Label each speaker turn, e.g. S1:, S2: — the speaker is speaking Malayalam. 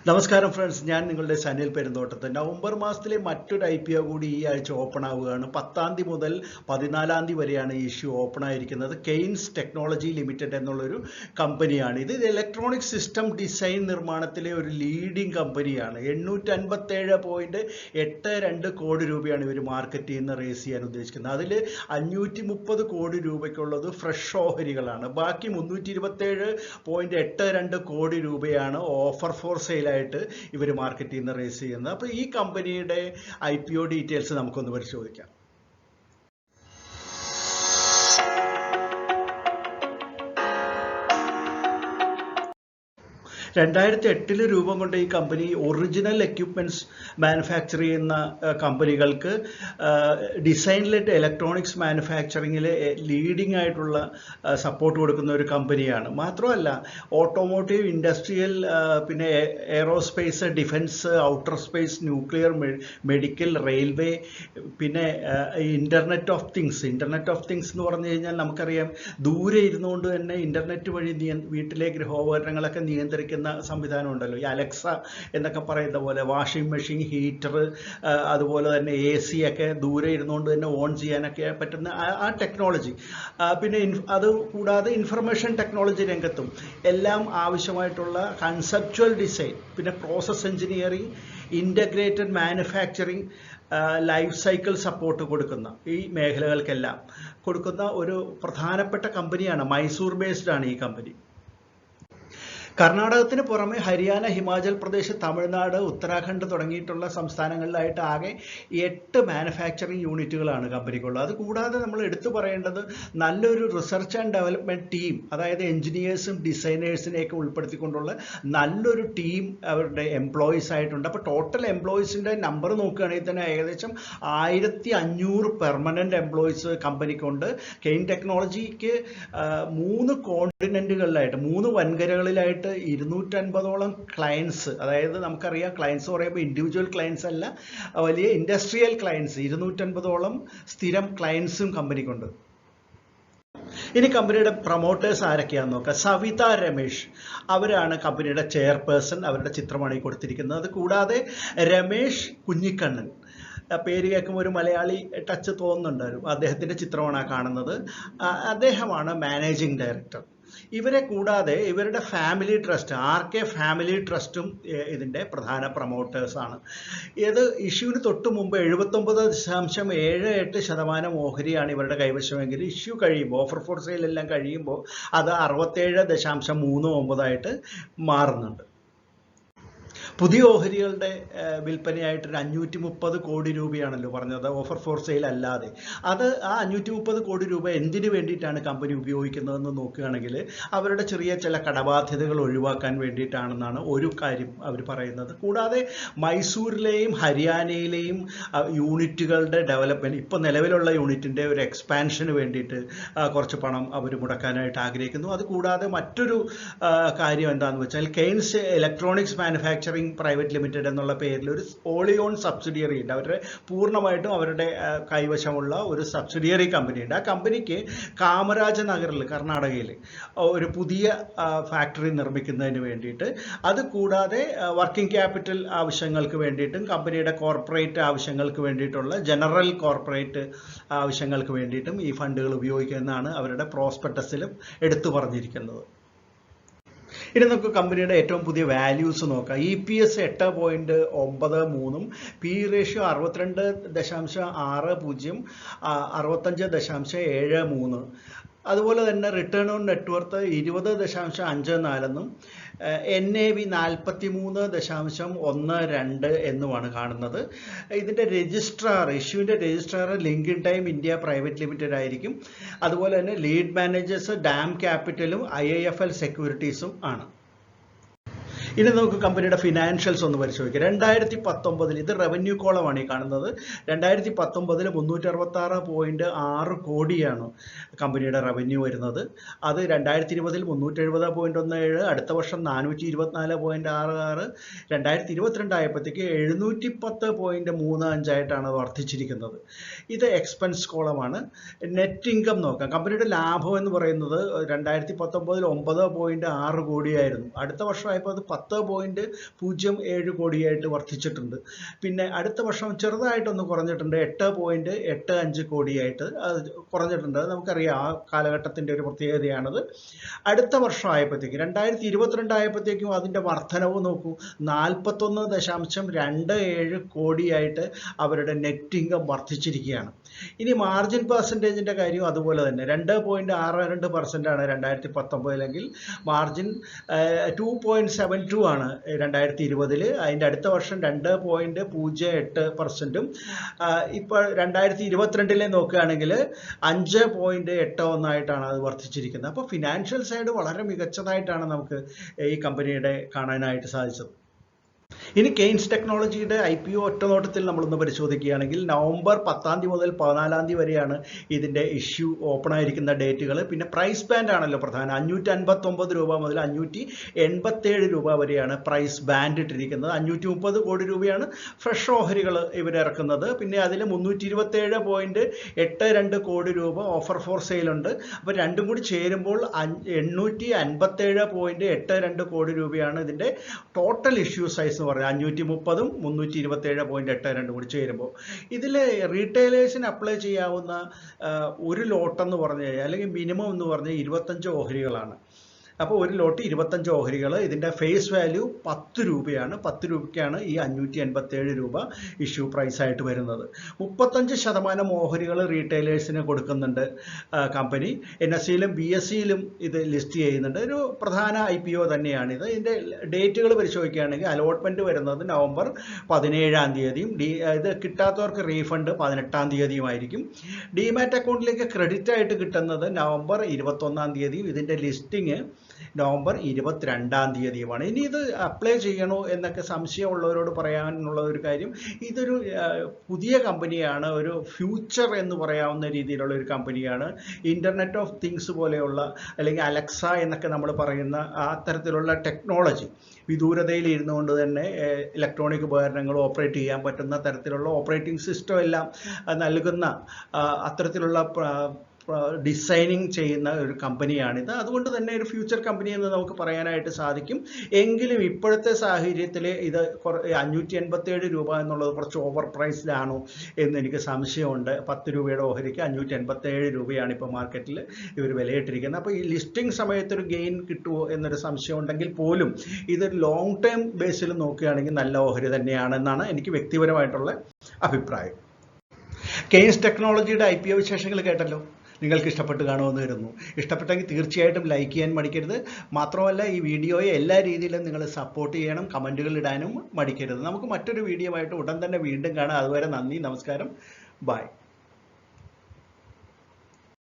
S1: നമസ്കാരം ഫ്രണ്ട്സ്, ഞാൻ നിങ്ങളുടെ സനിൽ പെരുന്തോട്ടത്ത്. നവംബർ മാസത്തിലെ മറ്റൊരു IPO കൂടി ഈ ആഴ്ച ഓപ്പൺ ആവുകയാണ്. 10-ാം തീയതി മുതൽ 14-ാം തീയതി വരെയാണ് ഈ ഇഷ്യൂ ഓപ്പൺ ആയിരിക്കുന്നത്. കെയ്ൻസ് ടെക്നോളജി ലിമിറ്റഡ് എന്നുള്ളൊരു കമ്പനിയാണ്. ഇത് ഇലക്ട്രോണിക് സിസ്റ്റം ഡിസൈൻ നിർമ്മാണത്തിലെ ഒരു ലീഡിംഗ് കമ്പനിയാണ്. 857.82 കോടി രൂപയാണ് ഇവർ മാർക്കറ്റ് ചെയ്യുന്ന റേസ് ചെയ്യാൻ ഉദ്ദേശിക്കുന്നത്. അതിൽ 530 കോടി രൂപയ്ക്കുള്ളത് ഫ്രഷ് ഓഹരികളാണ്. ബാക്കി 327.82 കോടി രൂപയാണ് ഓഫർ ഫോർ സെയിലായിട്ട് ഇവർ മാർക്കറ്റ് ചെയ്യുന്ന റേസ് ചെയ്യുന്നത്. അപ്പോൾ ഈ കമ്പനിയുടെ IPO ഡീറ്റെയിൽസ് നമുക്കൊന്ന് പരിശോധിക്കാം. 2008 രൂപം കൊണ്ട ഈ കമ്പനി ഒറിജിനൽ എക്യുപ്മെൻറ്റ്സ് മാനുഫാക്ചർ ചെയ്യുന്ന കമ്പനികൾക്ക് ഡിസൈൻ ലെഡ് ഇലക്ട്രോണിക്സ് മാനുഫാക്ചറിങ്ങിൽ ലീഡിംഗ് ആയിട്ടുള്ള സപ്പോർട്ട് കൊടുക്കുന്ന ഒരു കമ്പനിയാണ്. മാത്രമല്ല ഓട്ടോമോട്ടീവ്, ഇൻഡസ്ട്രിയൽ, പിന്നെ aerospace, defence, outer space, nuclear, medical, railway, പിന്നെ ഇൻ്റർനെറ്റ് ഓഫ് തിങ്സ് എന്ന് പറഞ്ഞു കഴിഞ്ഞാൽ നമുക്കറിയാം, ദൂരെ ഇരുന്നുകൊണ്ട് തന്നെ ഇൻ്റർനെറ്റ് വഴി വീട്ടിലെ ഗൃഹോപകരണങ്ങളൊക്കെ നിയന്ത്രിക്കുന്ന സംവിധാനം ഉണ്ടല്ലോ, ഈ അലക്സ എന്നൊക്കെ പറയുന്ന പോലെ. വാഷിംഗ് മെഷീൻ, ഹീറ്റർ, അതുപോലെ തന്നെ AC ഒക്കെ ദൂരെ ഇരുന്നുകൊണ്ട് തന്നെ ഓൺ ചെയ്യാനൊക്കെ പറ്റുന്ന ആ ടെക്നോളജി. പിന്നെ അത് കൂടാതെ ഇൻഫർമേഷൻ ടെക്നോളജി രംഗത്തും എല്ലാം ആവശ്യമായിട്ടുള്ള കൺസെപ്ച്വൽ ഡിസൈൻ, പിന്നെ process engineering, integrated manufacturing, life cycle support കൊടുക്കുന്ന ഈ മേഖലകൾക്കെല്ലാം കൊടുക്കുന്ന ഒരു പ്രധാനപ്പെട്ട കമ്പനിയാണ്. മൈസൂർ ബേസ്ഡ് ആണ് ഈ കമ്പനി. കർണാടകത്തിന് പുറമെ ഹരിയാന, ഹിമാചൽ പ്രദേശ്, തമിഴ്നാട്, ഉത്തരാഖണ്ഡ് തുടങ്ങിയിട്ടുള്ള സംസ്ഥാനങ്ങളിലായിട്ട് ആകെ 8 മാനുഫാക്ചറിങ് യൂണിറ്റുകളാണ് കമ്പനിക്കുള്ളത്. അതുകൂടാതെ നമ്മൾ എടുത്തു പറയേണ്ടത് നല്ലൊരു റിസർച്ച് ആൻഡ് ഡെവലപ്മെൻറ്റ് ടീം, അതായത് എഞ്ചിനീയേഴ്സും ഡിസൈനേഴ്സിനെയൊക്കെ ഉൾപ്പെടുത്തിക്കൊണ്ടുള്ള നല്ലൊരു ടീം അവരുടെ എംപ്ലോയീസ് ആയിട്ടുണ്ട്. അപ്പോൾ ടോട്ടൽ എംപ്ലോയീസിൻ്റെ നമ്പർ നോക്കുകയാണെങ്കിൽ തന്നെ ഏകദേശം 1500 പെർമനൻ്റ് എംപ്ലോയീസ് കമ്പനിക്കുണ്ട്. കെയ്ൻ ടെക്നോളജിക്ക് 3 കോണ്ടിനെൻറ്റുകളിലായിട്ട്, 3 വൻകരകളിലായിട്ട് 250ഓളം ക്ലയൻസ്, അതായത് നമുക്കറിയാം ക്ലയൻസ് പറയുമ്പോൾ ഇൻഡിവിജ്വൽ ക്ലയൻസ് അല്ല, വലിയ ഇൻഡസ്ട്രിയൽ ക്ലയൻസ്, 250ഓളം സ്ഥിരം ക്ലയൻസും കമ്പനിക്കുണ്ട്. ഇനി കമ്പനിയുടെ പ്രൊമോട്ടേഴ്സ് ആരൊക്കെയാണെന്ന് നോക്കാം. സവിത രമേശ്, അവരാണ് കമ്പനിയുടെ ചെയർപേഴ്സൺ. അവരുടെ ചിത്രമാണ് ഈ കൊടുത്തിരിക്കുന്നത്. അത് കൂടാതെ രമേശ് കുഞ്ഞിക്കണ്ണൻ, പേര് കേൾക്കുമ്പോൾ ഒരു മലയാളി ടച്ച് തോന്നുന്നുണ്ടായിരുന്നു, അദ്ദേഹത്തിൻ്റെ ചിത്രമാണ് ആ കാണുന്നത്. അദ്ദേഹമാണ് മാനേജിംഗ് ഡയറക്ടർ. ഇവരെ കൂടാതെ ഇവരുടെ ഫാമിലി ട്രസ്റ്റ്, RK ഫാമിലി ട്രസ്റ്റും ഇതിൻ്റെ പ്രധാന പ്രൊമോട്ടേഴ്സാണ്. ഇത് ഇഷ്യൂവിന് തൊട്ട് മുമ്പ് 79.78% ഓഹരിയാണ് ഇവരുടെ കൈവശമെങ്കിൽ ഇഷ്യൂ കഴിയുമ്പോൾ, ഓഫർ ഫോർ സെയിൽ എല്ലാം കഴിയുമ്പോൾ അത് 67.39 മാറുന്നുണ്ട്. പുതിയ ഓഹരികളുടെ വിൽപ്പനയായിട്ട് 530 കോടി രൂപയാണല്ലോ പറഞ്ഞത്, ഓഫർ ഫോർ സെയിൽ അല്ലാതെ. അത് ആ 530 കോടി രൂപ എന്തിനു വേണ്ടിയിട്ടാണ് കമ്പനി ഉപയോഗിക്കുന്നതെന്ന് നോക്കുകയാണെങ്കിൽ അവരുടെ ചെറിയ ചില കടബാധ്യതകൾ ഒഴിവാക്കാൻ വേണ്ടിയിട്ടാണെന്നാണ് ഒരു കാര്യം അവർ പറയുന്നത്. കൂടാതെ മൈസൂരിലെയും ഹരിയാനയിലെയും യൂണിറ്റുകളുടെ ഡെവലപ്മെൻറ്റ്, ഇപ്പോൾ നിലവിലുള്ള യൂണിറ്റിൻ്റെ ഒരു എക്സ്പാൻഷന് വേണ്ടിയിട്ട് കുറച്ച് പണം അവർ മുടക്കാനായിട്ട് ആഗ്രഹിക്കുന്നു. അതുകൂടാതെ മറ്റൊരു കാര്യം എന്താണെന്ന് വെച്ചാൽ Kaynes electronics manufacturing private limited എന്നുള്ള പേരിൽ ഒരു ഓളി ഓൺ സബ്സിഡിയറി ഉണ്ട്. അവരുടെ പൂർണ്ണമായിട്ടും അവരുടെ കൈവശമുള്ള ഒരു സബ്സിഡിയറി കമ്പനിയുണ്ട്. ആ കമ്പനിക്ക് കാമരാജ നഗറിൽ, കർണാടകയിൽ ഒരു പുതിയ ഫാക്ടറി നിർമ്മിക്കുന്നതിന് വേണ്ടിയിട്ട്, അത് കൂടാതെ വർക്കിംഗ് ക്യാപിറ്റൽ ആവശ്യങ്ങൾക്ക് വേണ്ടിയിട്ടും കമ്പനിയുടെ കോർപ്പറേറ്റ് ആവശ്യങ്ങൾക്ക് വേണ്ടിയിട്ടുള്ള ജനറൽ കോർപ്പറേറ്റ് ആവശ്യങ്ങൾക്ക് വേണ്ടിയിട്ടും ഈ ഫണ്ടുകൾ ഉപയോഗിക്കുന്നതാണ് അവരുടെ പ്രോസ്പെക്ടസിലും എടുത്തു പറഞ്ഞിരിക്കുന്നത്. ഇനി നമുക്ക് കമ്പനിയുടെ ഏറ്റവും പുതിയ വാല്യൂസ് നോക്കാം. EPS 8.93, PE ratio 62.60, 65.73. അതുപോലെ തന്നെ റിട്ടേൺ ഓൺ നെറ്റ്വർത്ത് 20.54 NAV 43.12 എന്നുമാണ് കാണുന്നത്. ഇതിൻ്റെ രജിസ്ട്രാർ, ഇഷ്യൂവിൻ്റെ registrar link time India private limited ആയിരിക്കും. അതുപോലെ തന്നെ ലീഡ് മാനേജേഴ്സ് ഡാം ക്യാപിറ്റലും IIFL സെക്യൂരിറ്റീസും ആണ്. ഇനി നമുക്ക് കമ്പനിയുടെ ഫിനാൻഷ്യൽസ് ഒന്ന് പരിശോധിക്കാം. 2019 ഇത് റവന്യൂ കോളമാണ് ഈ കാണുന്നത്. 2019 366.6 കോടിയാണ് കമ്പനിയുടെ റവന്യൂ വരുന്നത്. അത് 2020 370.17, അടുത്ത വർഷം 424.66, 2022 ആയപ്പോഴത്തേക്ക് 710.35 ആയിട്ടാണ് വർദ്ധിച്ചിരിക്കുന്നത്. ഇത് എക്സ്പെൻസ് കോളമാണ്. നെറ്റ് ഇൻകം നോക്കാം. കമ്പനിയുടെ ലാഭം എന്ന് പറയുന്നത് 2019 9.6 കോടിയായിരുന്നു. അടുത്ത വർഷമായപ്പോൾ അത് 10.07 കോടിയായിട്ട് വർദ്ധിച്ചിട്ടുണ്ട്. പിന്നെ അടുത്ത വർഷം ചെറുതായിട്ടൊന്ന് കുറഞ്ഞിട്ടുണ്ട്, 8.85 കോടിയായിട്ട് അത് കുറഞ്ഞിട്ടുണ്ട്. അത് നമുക്കറിയാം, ആ കാലഘട്ടത്തിൻ്റെ ഒരു പ്രത്യേകതയാണത്. അടുത്ത വർഷം ആയപ്പോഴത്തേക്കും 2022 ആയപ്പോഴത്തേക്കും അതിൻ്റെ വർധനവ് നോക്കൂ, 41.27 കോടിയായിട്ട് അവരുടെ നെറ്റ് ഇൻകം വർദ്ധിച്ചിരിക്കുകയാണ്. ഇനി മാർജിൻ പെർസെൻറ്റേജിൻ്റെ കാര്യം അതുപോലെ തന്നെ 2.62% ആണ് 2019, മാർജിൻ 2.72 ആണ് 2020. അതിൻ്റെ അടുത്ത വർഷം 2.08%. ഇപ്പോൾ 2022 നോക്കുകയാണെങ്കിൽ 5.81 ആയിട്ടാണ് അത് വർദ്ധിച്ചിരിക്കുന്നത്. അപ്പോൾ ഫിനാൻഷ്യൽ സൈഡ് വളരെ മികച്ചതായിട്ടാണ് നമുക്ക് ഈ കമ്പനിയുടെ കാണാനായിട്ട് സാധിച്ചത്. ഇനി കെയ്ൻസ് ടെക്നോളജിയുടെ IPO ഒറ്റ നോട്ടത്തിൽ നമ്മളൊന്ന് പരിശോധിക്കുകയാണെങ്കിൽ നവംബർ 10 മുതൽ 14 വരെയാണ് ഇതിൻ്റെ ഇഷ്യൂ ഓപ്പൺ ആയിരിക്കുന്ന ഡേറ്റുകൾ. പിന്നെ പ്രൈസ് ബാൻഡ് ആണല്ലോ പ്രധാനം, 559 രൂപ മുതൽ 587 രൂപ വരെയാണ് പ്രൈസ് ബാൻഡ് ഇട്ടിരിക്കുന്നത്. 530 കോടി രൂപയാണ് ഫ്രഷ് ഓഹരികൾ ഇവരിറക്കുന്നത്. പിന്നെ അതിൽ 327.82 കോടി രൂപ ഓഫർ ഫോർ സെയിൽ ഉണ്ട്. അപ്പോൾ രണ്ടും കൂടി ചേരുമ്പോൾ 857.82 കോടി രൂപയാണ് ഇതിൻ്റെ ടോട്ടൽ ഇഷ്യൂ സൈസ് എന്ന് പറയുന്നത്. 530ഉം 327.82 കൂടി ചേരുമ്പോൾ ഇതിൽ റീറ്റെയിലേഴ്സിന് അപ്ലൈ ചെയ്യാവുന്ന ഒരു ലോട്ടെന്ന് പറഞ്ഞു കഴിഞ്ഞാൽ, അല്ലെങ്കിൽ മിനിമം എന്ന് പറഞ്ഞാൽ 25 ഓഹരികളാണ്. അപ്പോൾ ഒരു ലോട്ട് 25 ഓഹരികൾ. ഇതിൻ്റെ ഫേസ് വാല്യൂ 10 രൂപയാണ്. 10 രൂപയ്ക്കാണ് ഈ 587 രൂപ ഇഷ്യൂ പ്രൈസായിട്ട് വരുന്നത്. 35% ഓഹരികൾ റീറ്റെയിലേഴ്സിന് കൊടുക്കുന്നുണ്ട് കമ്പനി. NSEയിലും BSEയിലും ഇത് ലിസ്റ്റ് ചെയ്യുന്നുണ്ട്. ഒരു പ്രധാന IPO തന്നെയാണിത്. ഇതിൻ്റെ ഡേറ്റുകൾ പരിശോധിക്കുകയാണെങ്കിൽ അലോട്ട്മെൻറ്റ് വരുന്നത് നവംബർ 17 ഇത് കിട്ടാത്തവർക്ക് റീഫണ്ട് 18 ആയിരിക്കും. ഡിമാറ്റ് അക്കൗണ്ടിലേക്ക് ക്രെഡിറ്റ് ആയിട്ട് കിട്ടുന്നത് നവംബർ 21 ഇതിൻ്റെ ലിസ്റ്റിംഗ് നവംബർ 22 ഇനി ഇത് അപ്ലൈ ചെയ്യണോ എന്നൊക്കെ സംശയമുള്ളവരോട് പറയാനുള്ള ഒരു കാര്യം, ഇതൊരു പുതിയ കമ്പനിയാണ്, ഒരു ഫ്യൂച്ചർ എന്ന് പറയാവുന്ന രീതിയിലുള്ള ഒരു കമ്പനിയാണ്. ഇൻ്റർനെറ്റ് ഓഫ് തിങ്സ് പോലെയുള്ള, അല്ലെങ്കിൽ അലക്സ എന്നൊക്കെ നമ്മൾ പറയുന്ന അത്തരത്തിലുള്ള ടെക്നോളജി, വിദൂരതയിൽ ഇരുന്നുകൊണ്ട് തന്നെ ഇലക്ട്രോണിക് ഉപകരണങ്ങൾ ഓപ്പറേറ്റ് ചെയ്യാൻ പറ്റുന്ന തരത്തിലുള്ള ഓപ്പറേറ്റിംഗ് സിസ്റ്റം എല്ലാം നൽകുന്ന അത്തരത്തിലുള്ള ഡിസൈനിങ് ചെയ്യുന്ന ഒരു കമ്പനിയാണിത്. അതുകൊണ്ട് തന്നെ ഒരു ഫ്യൂച്ചർ കമ്പനി എന്ന് നമുക്ക് പറയാനായിട്ട് സാധിക്കും. എങ്കിലും ഇപ്പോഴത്തെ സാഹചര്യത്തിൽ ഇത് 587 രൂപ എന്നുള്ളത് കുറച്ച് ഓവർ പ്രൈസ്ഡാണോ എന്ന് എനിക്ക് സംശയമുണ്ട്. 10 രൂപയുടെ ഓഹരിക്ക് 587 രൂപയാണ് ഇപ്പോൾ മാർക്കറ്റിൽ ഇവർ വിലയിട്ടിരിക്കുന്നത്. അപ്പോൾ ഈ ലിസ്റ്റിംഗ് സമയത്തൊരു ഗെയിൻ കിട്ടുമോ എന്നൊരു സംശയം ഉണ്ടെങ്കിൽ പോലും ഇതൊരു ലോങ് ടേം ബേസിൽ നോക്കുകയാണെങ്കിൽ നല്ല ഓഹരി തന്നെയാണെന്നാണ് എനിക്ക് വ്യക്തിപരമായിട്ടുള്ള അഭിപ്രായം. കെയ്ൻസ് ടെക്നോളജിയുടെ IPO വിശേഷങ്ങൾ കേട്ടല്ലോ. നിങ്ങൾക്ക് ഇഷ്ടപ്പെട്ട് കാണുമെന്ന് കരുതുന്നു. ഇഷ്ടപ്പെട്ടെങ്കിൽ തീർച്ചയായിട്ടും ലൈക്ക് ചെയ്യാൻ മടിക്കരുത്. മാത്രമല്ല ഈ വീഡിയോയെ എല്ലാ രീതിയിലും നിങ്ങൾ സപ്പോർട്ട് ചെയ്യണം, കമൻറ്റുകൾ ഇടാനും മടിക്കരുത്. നമുക്ക് മറ്റൊരു വീഡിയോ ആയിട്ട് ഉടൻ തന്നെ വീണ്ടും കാണാം. അതുവരെ നന്ദി, നമസ്കാരം, ബൈ.